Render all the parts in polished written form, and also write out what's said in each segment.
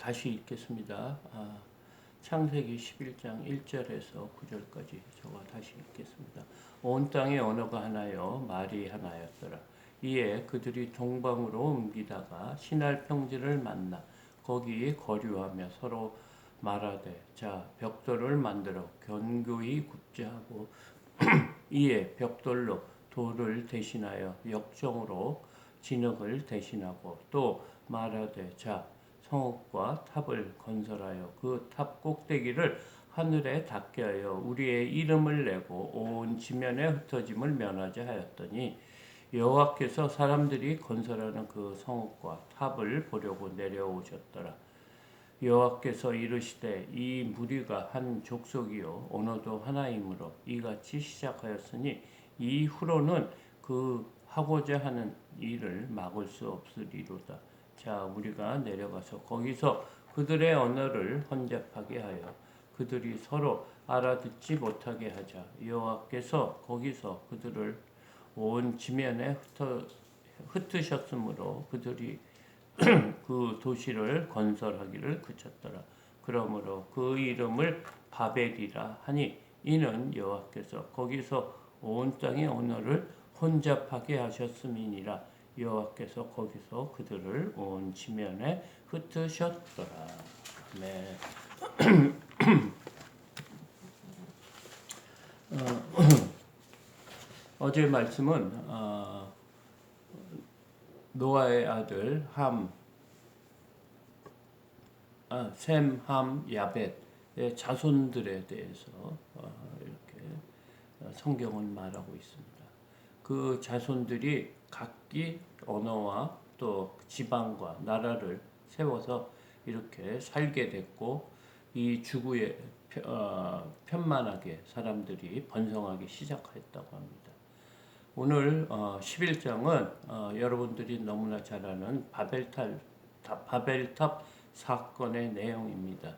다시 읽겠습니다. 창세기 11장 1절에서 9절까지 저가 다시 읽겠습니다. 온 땅의 언어가 하나요 말이 하나였더라. 이에 그들이 동방으로 옮기다가 신할 평지를 만나 거기 거류하며 서로 말하되 자 벽돌을 만들어 견고히 굽자 하고 이에 벽돌로 돌을 대신하여 역정으로 진흙을 대신하고 또 말하되 자 성읍과 탑을 건설하여 그 탑 꼭대기를 하늘에 닿게 하여 우리의 이름을 내고 온 지면에 흩어짐을 면하자 하였더니 여호와께서 사람들이 건설하는 그 성읍과 탑을 보려고 내려오셨더라. 여호와께서 이르시되 이 무리가 한 족속이요 언어도 하나이므로 이같이 시작하였으니 이후로는 그 하고자 하는 일을 막을 수 없으리로다. 자 우리가 내려가서 거기서 그들의 언어를 혼잡하게 하여 그들이 서로 알아듣지 못하게 하자. 여호와께서 거기서 그들을 온 지면에 흩으셨으므로 그들이 그 도시를 건설하기를 그쳤더라. 그러므로 그 이름을 바벨이라 하니 이는 여호와께서 거기서 온 땅의 언어를 혼잡하게 하셨음이니라. 여호와께서 거기서 그들을 온 지면에 흩으셨더라. 네. 어제 말씀은 노아의 아들 셈, 함, 야벳의 자손들에 대해서 이렇게 성경은 말하고 있습니다. 그 자손들이 각기 언어와 또 지방과 나라를 세워서 이렇게 살게 됐고 이 지구에 편만하게 사람들이 번성하기 시작했다고 합니다. 오늘 11장은 여러분들이 너무나 잘 아는 바벨탑 사건의 내용입니다.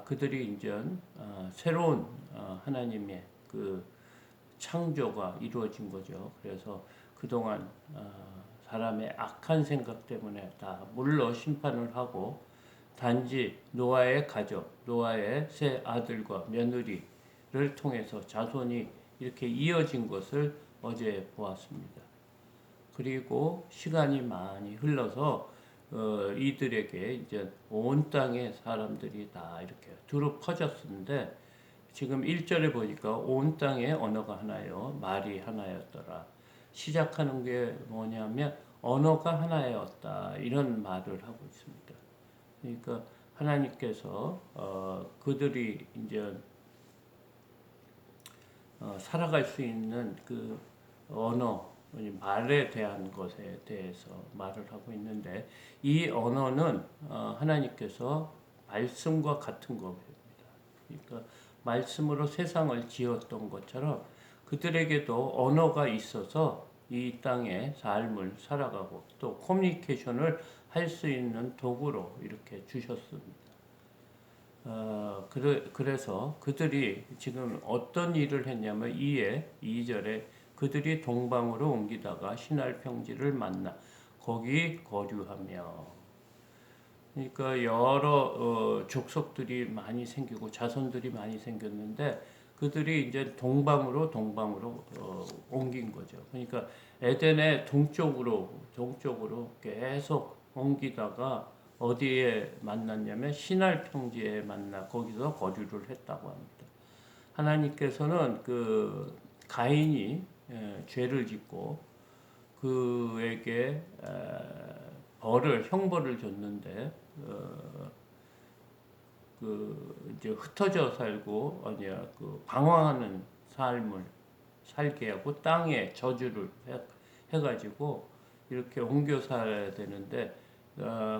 그들이 이제 새로운 하나님의 그 창조가 이루어진 거죠. 그래서 그동안 사람의 악한 생각 때문에 다 물로 심판을 하고 단지 노아의 가족, 노아의 세 아들과 며느리를 통해서 자손이 이렇게 이어진 것을 어제 보았습니다. 그리고 시간이 많이 흘러서 이들에게 이제 온 땅의 사람들이 다 이렇게 두루 퍼졌는데 지금 1절에 보니까 온 땅의 언어가 하나요 말이 하나였더라. 시작하는 게 뭐냐면 언어가 하나였다 이런 말을 하고 있습니다. 그러니까 하나님께서 그들이 이제 살아갈 수 있는 그 언어, 말에 대한 것에 대해서 말을 하고 있는데 이 언어는 하나님께서 말씀과 같은 겁니다. 그러니까 말씀으로 세상을 지었던 것처럼 그들에게도 언어가 있어서 이 땅의 삶을 살아가고 또 커뮤니케이션을 할 수 있는 도구로 이렇게 주셨습니다. 그래서 그들이 지금 어떤 일을 했냐면 2절에 그들이 동방으로 옮기다가 신할 평지를 만나 거기 거류하며 그러니까 여러 족속들이 많이 생기고 자손들이 많이 생겼는데 그들이 이제 동방으로 옮긴 거죠. 그러니까 에덴의 동쪽으로 계속 옮기다가 어디에 만났냐면 신할 평지에 만나 거기서 거주를 했다고 합니다. 하나님께서는 그 가인이 죄를 짓고 그에게 형벌을 줬는데 그 이제 흩어져 살고 그 방황하는 삶을 살게 하고 땅에 저주를 해가지고 이렇게 옮겨 살아야 되는데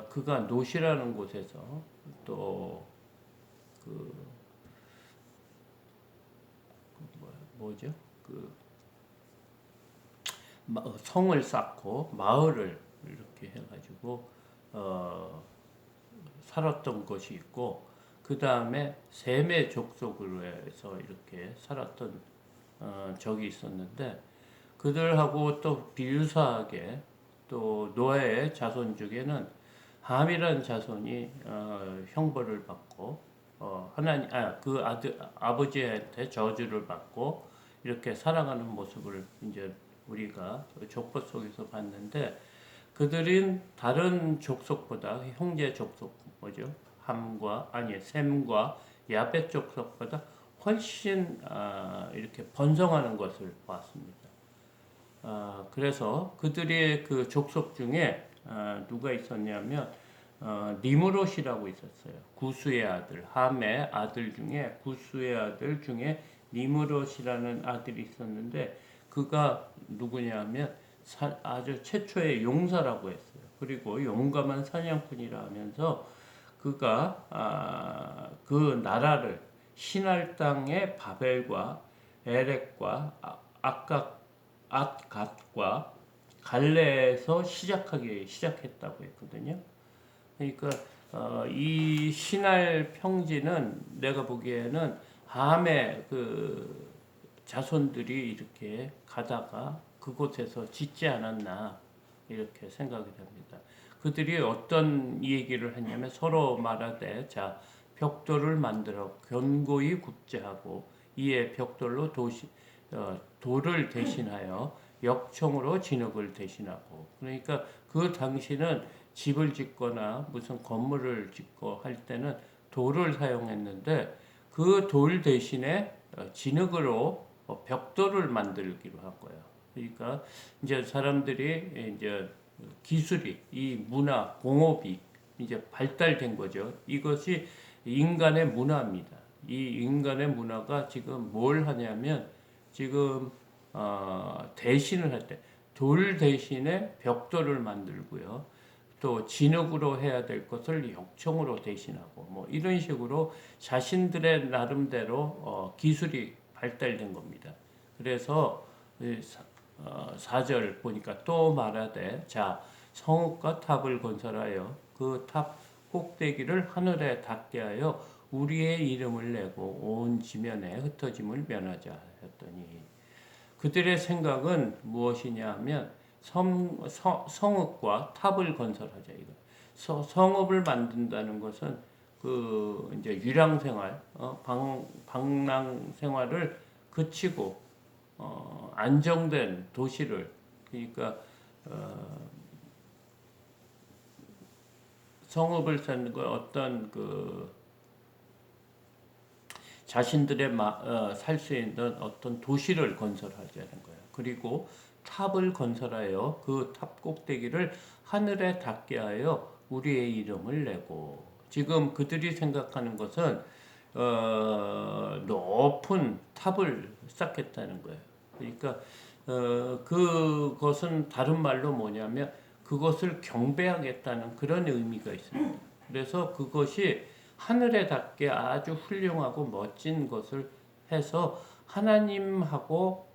그가 노시라는 곳에서 또 성을 쌓고 마을을 이렇게 해가지고 살았던 것이 있고 그 다음에 셈의 족속으로 해서 이렇게 살았던 적이 있었는데 그들하고 또 비유사하게 또 노아의 자손 중에는 함이라는 자손이 형벌을 받고 하나님 그 아들 아버지한테 저주를 받고 이렇게 살아가는 모습을 이제 우리가 족보 속에서 봤는데 그들은 다른 족속보다 형제 족속 뭐죠? 셈과 야벳 족속보다 훨씬 이렇게 번성하는 것을 봤습니다. 그래서 그들의 그 족속 중에 누가 있었냐면 니므롯이라고 있었어요. 구스의 아들, 함의 아들 중에 구스의 아들 중에 니므롯이라는 아들이 있었는데 그가 누구냐면 아주 최초의 용사라고 했어요. 그리고 용감한 사냥꾼이라 하면서 그가 그 나라를 신할 땅의 바벨과 에렉과 앗갓과 갈레에서 시작했다고 했거든요. 그러니까 이 신할 평지는 내가 보기에는 함의 그 자손들이 이렇게 가다가 그곳에서 짓지 않았나 이렇게 생각이 됩니다. 그들이 어떤 얘기를 했냐면 서로 말하되 자 벽돌을 만들어 견고히 굽게 하고 이에 벽돌로 돌을 대신하여 역청으로 진흙을 대신하고 그러니까 그 당시는 집을 짓거나 무슨 건물을 짓고 할 때는 돌을 사용했는데 그 돌 대신에 진흙으로 벽돌을 만들기로 한 거예요. 그러니까 이제 사람들이 이제 기술이 이 문화 공업이 이제 발달된 거죠. 이것이 인간의 문화입니다. 이 인간의 문화가 지금 뭘 하냐면 지금 대신을 할 때 돌 대신에 벽돌을 만들고요. 또 진흙으로 해야 될 것을 역청으로 대신하고 뭐 이런 식으로 자신들의 나름대로 기술이 발달된 겁니다. 그래서 4절 보니까 또 말하되 자 성읍과 탑을 건설하여 그 탑 꼭대기를 하늘에 닿게 하여 우리의 이름을 내고 온 지면에 흩어짐을 면하자 했더니 그들의 생각은 무엇이냐 하면 성읍과 탑을 건설하자 이거. 성읍을 만든다는 것은 그 이제 유랑 생활, 방랑 생활을 그치고 안정된 도시를 그러니까 성읍을 쌓는 거 어떤 그 자신들의 살 수 있는 어떤 도시를 건설하자는 거예요. 그리고 탑을 건설하여 그 탑 꼭대기를 하늘에 닿게 하여 우리의 이름을 내고 지금 그들이 생각하는 것은 높은 탑을 쌓겠다는 거예요. 그러니까 그것은 다른 말로 뭐냐면 그것을 경배하겠다는 그런 의미가 있습니다. 그래서 그것이 하늘에 닿게 아주 훌륭하고 멋진 것을 해서 하나님하고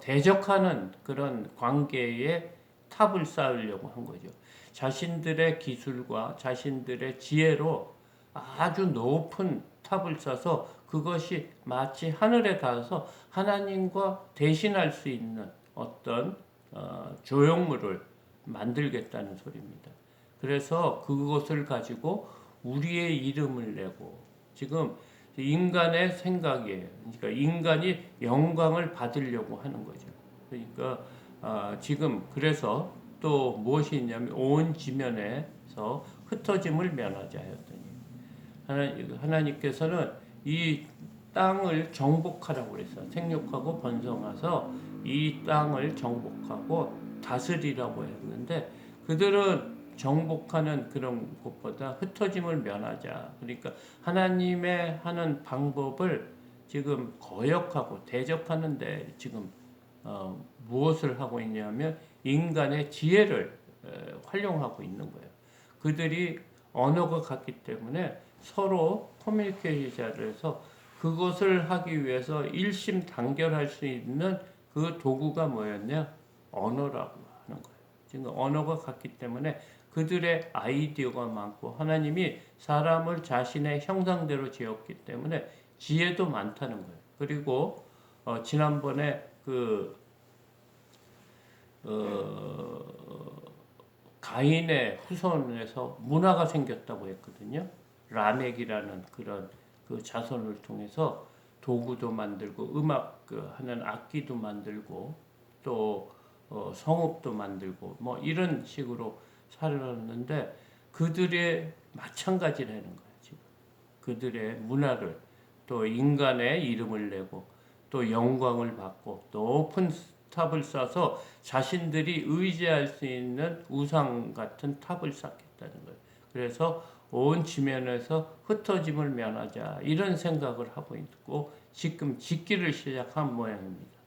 대적하는 그런 관계의 탑을 쌓으려고 한 거죠. 자신들의 기술과 자신들의 지혜로 아주 높은 탑을 쌓아서 그것이 마치 하늘에 닿아서 하나님과 대신할 수 있는 어떤 조형물을 만들겠다는 소리입니다. 그래서 그것을 가지고 우리의 이름을 내고 지금 인간의 생각이에요. 그러니까 인간이 영광을 받으려고 하는 거죠. 그러니까 지금 그래서 또 무엇이 있냐면 온 지면에서 흩어짐을 면하자 하였더니 하나님께서는 이 땅을 정복하라고 그랬어요. 생육하고 번성해서 이 땅을 정복하고 다스리라고 했는데 그들은 정복하는 그런 것보다 흩어짐을 면하자. 그러니까 하나님의 하는 방법을 지금 거역하고 대적하는데 지금 무엇을 하고 있냐면 인간의 지혜를 활용하고 있는 거예요. 그들이 언어가 같기 때문에 서로 커뮤니케이션을 해서 그것을 하기 위해서 일심단결할 수 있는 그 도구가 뭐였냐? 언어라고 하는 거예요. 지금 언어가 같기 때문에 그들의 아이디어가 많고 하나님이 사람을 자신의 형상대로 지었기 때문에 지혜도 많다는 거예요. 그리고 지난번에 그 가인의 후손에서 문화가 생겼다고 했거든요. 라멕이라는 그런 그 자손을 통해서 도구도 만들고 음악 하는 악기도 만들고 또 성읍도 만들고 뭐 이런 식으로 살았는데 그들의 마찬가지라는 거예요. 지금 그들의 문화를 또 인간의 이름을 내고 또 영광을 받고 높은 탑을 쌓아서 자신들이 의지할 수 있는 우상 같은 탑을 쌓겠다는 거예요. 그래서 온 지면에서 흩어짐을 면하자 이런 생각을 하고 있고 지금 짓기를 시작한 모양입니다.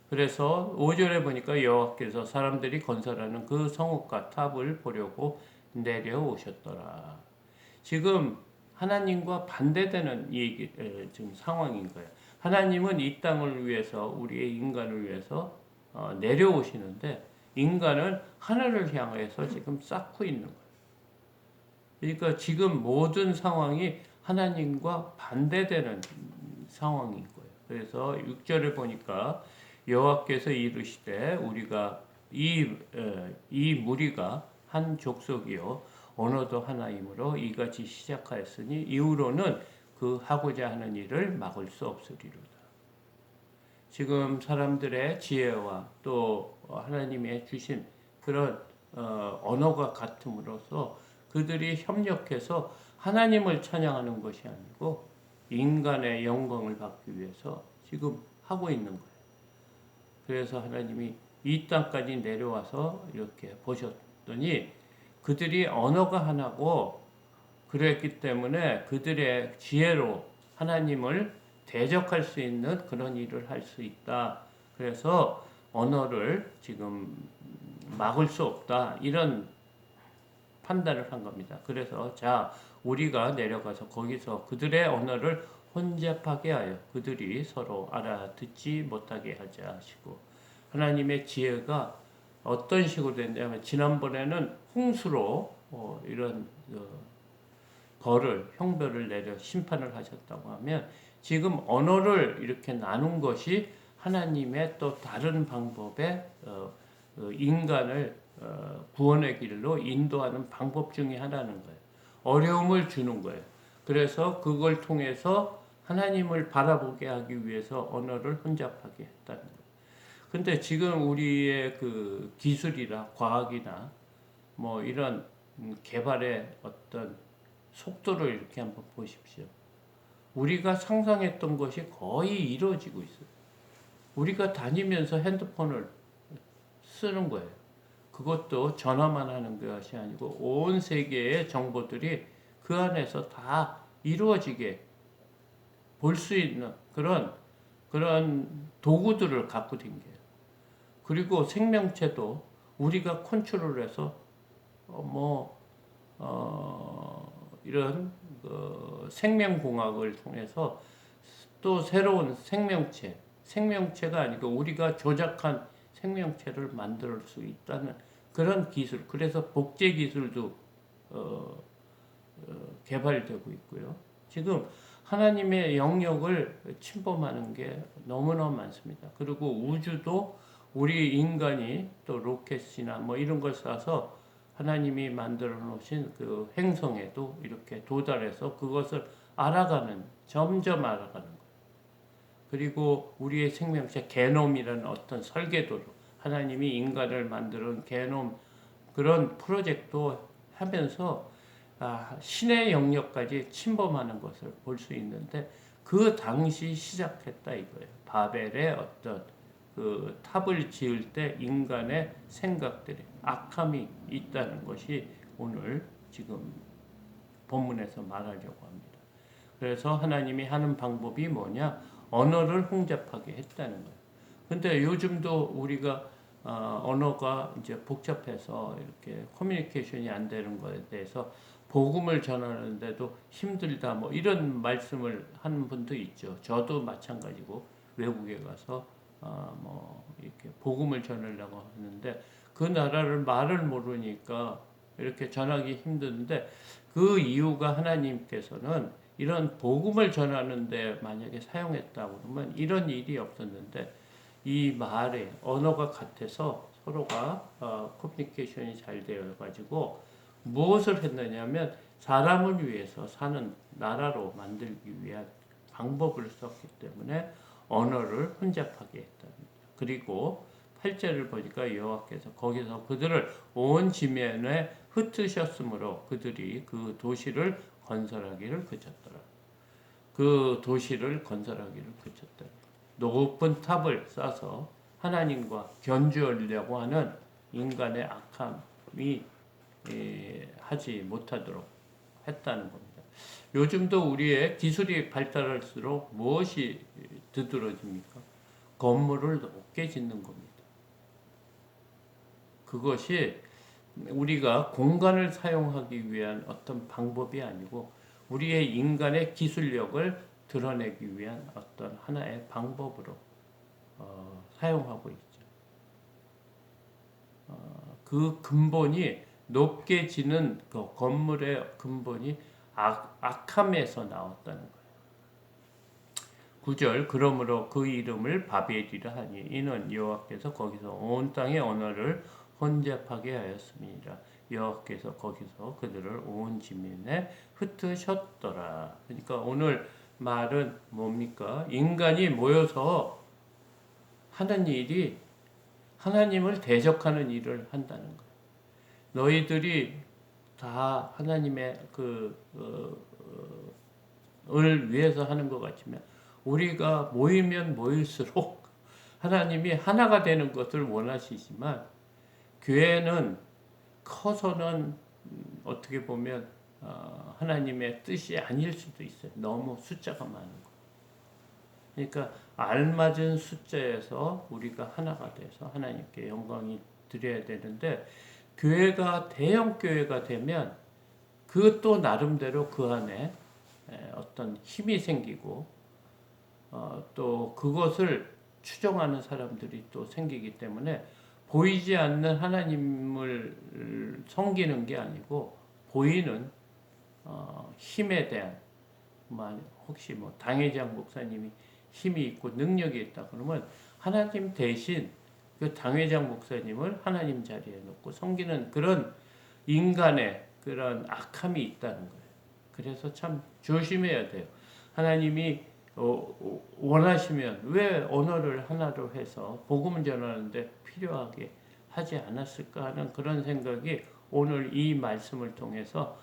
그래서 5절에 보니까 여호와께서 사람들이 건설하는 그 성읍과 탑을 보려고 내려오셨더라. 지금 하나님과 반대되는 지금 상황인 거예요. 하나님은 이 땅을 위해서 우리의 인간을 위해서 내려오시는데 인간은 하늘을 향해서 지금 쌓고 있는 거예요. 그러니까 지금 모든 상황이 하나님과 반대되는 상황인 거예요. 그래서 6절에 보니까 여호와께서 이르시되 우리가 이 무리가 한 족속이요 언어도 하나이므로 이같이 시작하였으니 이후로는 그 하고자 하는 일을 막을 수 없으리로다. 지금 사람들의 지혜와 또 하나님의 주신 그런 언어가 같음으로써 그들이 협력해서 하나님을 찬양하는 것이 아니고 인간의 영광을 받기 위해서 지금 하고 있는 거예요. 그래서 하나님이 이 땅까지 내려와서 이렇게 보셨더니 그들이 언어가 하나고 그랬기 때문에 그들의 지혜로 하나님을 대적할 수 있는 그런 일을 할 수 있다. 그래서 언어를 지금 막을 수 없다. 이런 판단을 한 겁니다. 그래서 자 우리가 내려가서 거기서 그들의 언어를 혼잡하게 하여 그들이 서로 알아듣지 못하게 하자 하시고 하나님의 지혜가 어떤 식으로 됐냐면 지난번에는 홍수로 이런 벌을 형벌을 내려 심판을 하셨다고 하면 지금 언어를 이렇게 나눈 것이 하나님의 또 다른 방법의 인간을 구원의 길로 인도하는 방법 중에 하나는 거예요. 어려움을 주는 거예요. 그래서 그걸 통해서 하나님을 바라보게 하기 위해서 언어를 혼잡하게 했다는 거예요. 근데 지금 우리의 그 기술이나 과학이나 뭐 이런 개발의 어떤 속도를 이렇게 한번 보십시오. 우리가 상상했던 것이 거의 이루어지고 있어요. 우리가 다니면서 핸드폰을 쓰는 거예요. 그것도 전화만 하는 것이 아니고 온 세계의 정보들이 그 안에서 다 이루어지게 볼 수 있는 그런 도구들을 갖고 댕겨요. 그리고 생명체도 우리가 컨트롤해서 이런 생명공학을 통해서 또 새로운 생명체가 아니고 우리가 조작한 생명체를 만들 수 있다는 그런 기술. 그래서 복제 기술도 개발되고 있고요. 지금 하나님의 영역을 침범하는 게 너무너무 많습니다. 그리고 우주도 우리 인간이 또 로켓이나 뭐 이런 걸 쏴서 하나님이 만들어 놓으신 그 행성에도 이렇게 도달해서 그것을 점점 알아가는 거예요. 그리고 우리의 생명체 게놈이라는 어떤 설계도로 하나님이 인간을 만드는 게놈 그런 프로젝트도 하면서 신의 영역까지 침범하는 것을 볼 수 있는데 그 당시 시작했다 이거예요. 바벨의 어떤 그 탑을 지을 때 인간의 생각들이 악함이 있다는 것이 오늘 지금 본문에서 말하려고 합니다. 그래서 하나님이 하는 방법이 뭐냐? 언어를 혼잡하게 했다는 거예요. 근데 요즘도 우리가 언어가 이제 복잡해서 이렇게 커뮤니케이션이 안 되는 것에 대해서 복음을 전하는데도 힘들다 뭐 이런 말씀을 하는 분도 있죠. 저도 마찬가지고 외국에 가서 이렇게 복음을 전하려고 하는데 그 나라를 말을 모르니까 이렇게 전하기 힘든데 그 이유가 하나님께서는 이런 복음을 전하는데 만약에 사용했다고 그러면 이런 일이 없었는데 이 말의 언어가 같아서 서로가 커뮤니케이션이 잘 되어 가지고 무엇을 했느냐면 사람을 위해서 사는 나라로 만들기 위한 방법을 썼기 때문에 언어를 혼잡하게 했다. 그리고 8절을 보니까 여호와께서 거기서 그들을 온 지면에 흩으셨으므로 그들이 그 도시를 건설하기를 그쳤더라. 그 도시를 건설하기를 그쳤더라. 높은 탑을 쌓아서 하나님과 견주하려고 하는 인간의 악함이 하지 못하도록 했다는 겁니다. 요즘도 우리의 기술이 발달할수록 무엇이 두드러집니까? 건물을 높게 짓는 겁니다. 그것이 우리가 공간을 사용하기 위한 어떤 방법이 아니고 우리의 인간의 기술력을 드러내기 위한 어떤 하나의 방법으로 사용하고 있죠. 그 근본이 높게 지는 그 건물의 근본이 악함에서 나왔다는 거예요. 9절 그러므로 그 이름을 바벨이라 하니 이는 여호와께서 거기서 온 땅의 언어를 혼잡하게 하였음이니라. 여호와께서 거기서 그들을 온 지면에 흩으셨더라. 그러니까 오늘 말은 뭡니까? 인간이 모여서 하는 일이 하나님을 대적하는 일을 한다는 거예요. 너희들이 다 하나님의 을 위해서 하는 것 같지만 우리가 모이면 모일수록 하나님이 하나가 되는 것을 원하시지만 교회는 커서는 어떻게 보면 하나님의 뜻이 아닐 수도 있어요. 너무 숫자가 많은 거. 그러니까 알맞은 숫자에서 우리가 하나가 돼서 하나님께 영광이 드려야 되는데 교회가 대형 교회가 되면 그것도 나름대로 그 안에 어떤 힘이 생기고 또 그것을 추종하는 사람들이 또 생기기 때문에 보이지 않는 하나님을 섬기는 게 아니고 보이는 힘에 대한 혹시 뭐 당회장 목사님이 힘이 있고 능력이 있다 그러면 하나님 대신 그 당회장 목사님을 하나님 자리에 놓고 섬기는 그런 인간의 그런 악함이 있다는 거예요. 그래서 참 조심해야 돼요. 하나님이 원하시면 왜 언어를 하나로 해서 복음을 전하는데 필요하게 하지 않았을까 하는 그런 생각이 오늘 이 말씀을 통해서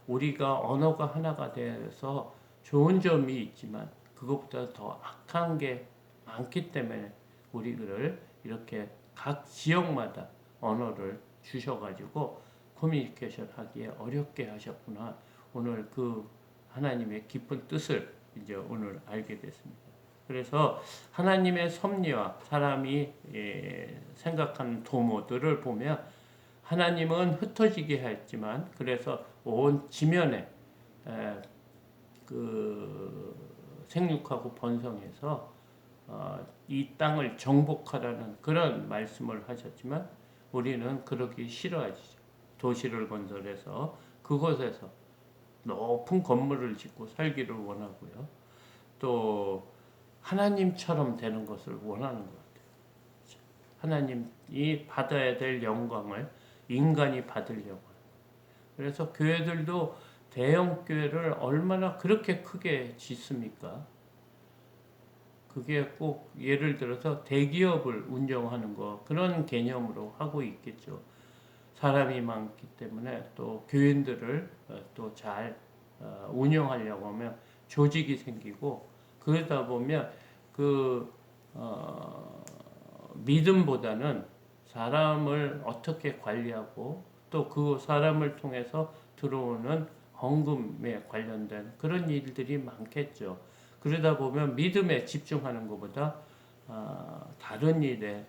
우리가 언어가 하나가 돼서 좋은 점이 있지만 그것보다 더 악한 게 많기 때문에 우리를 이렇게 각 지역마다 언어를 주셔가지고 커뮤니케이션 하기에 어렵게 하셨구나. 오늘 그 하나님의 깊은 뜻을 이제 오늘 알게 됐습니다. 그래서 하나님의 섭리와 사람이 생각하는 도모들을 보면 하나님은 흩어지게 했지만 그래서 온 지면에 그 생육하고 번성해서 이 땅을 정복하라는 그런 말씀을 하셨지만 우리는 그러기 싫어하죠. 도시를 건설해서 그곳에서 높은 건물을 짓고 살기를 원하고요. 또 하나님처럼 되는 것을 원하는 것 같아요. 하나님이 받아야 될 영광을 인간이 받으려고. 그래서 교회들도 대형 교회를 얼마나 그렇게 크게 짓습니까? 그게 꼭 예를 들어서 대기업을 운영하는 거 그런 개념으로 하고 있겠죠. 사람이 많기 때문에 또 교인들을 또 잘 운영하려고 하면 조직이 생기고 그러다 보면 그 믿음보다는 사람을 어떻게 관리하고 또 그 사람을 통해서 들어오는 헌금에 관련된 그런 일들이 많겠죠. 그러다 보면 믿음에 집중하는 것보다 다른 일에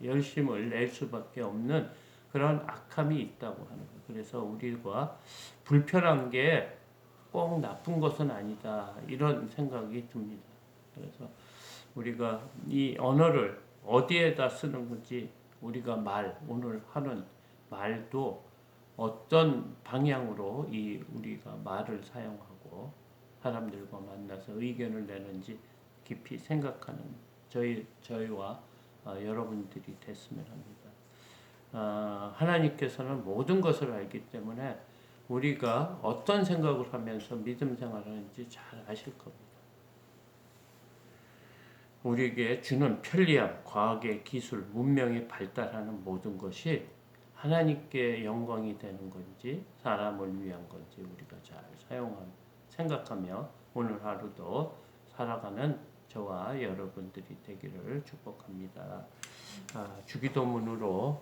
열심을 낼 수밖에 없는 그런 악함이 있다고 하는 거예요. 그래서 우리가 불편한 게 꼭 나쁜 것은 아니다 이런 생각이 듭니다. 그래서 우리가 이 언어를 어디에다 쓰는 건지 우리가 오늘 하는 말도 어떤 방향으로 우리가 말을 사용하고 사람들과 만나서 의견을 내는지 깊이 생각하는 저희와 여러분들이 됐으면 합니다. 하나님께서는 모든 것을 알기 때문에 우리가 어떤 생각을 하면서 믿음 생활하는지 잘 아실 겁니다. 우리에게 주는 편리함, 과학의 기술, 문명이 발달하는 모든 것이 하나님께 영광이 되는 건지 사람을 위한 건지 우리가 잘 생각하며 오늘 하루도 살아가는 저와 여러분들이 되기를 축복합니다. 주기도문으로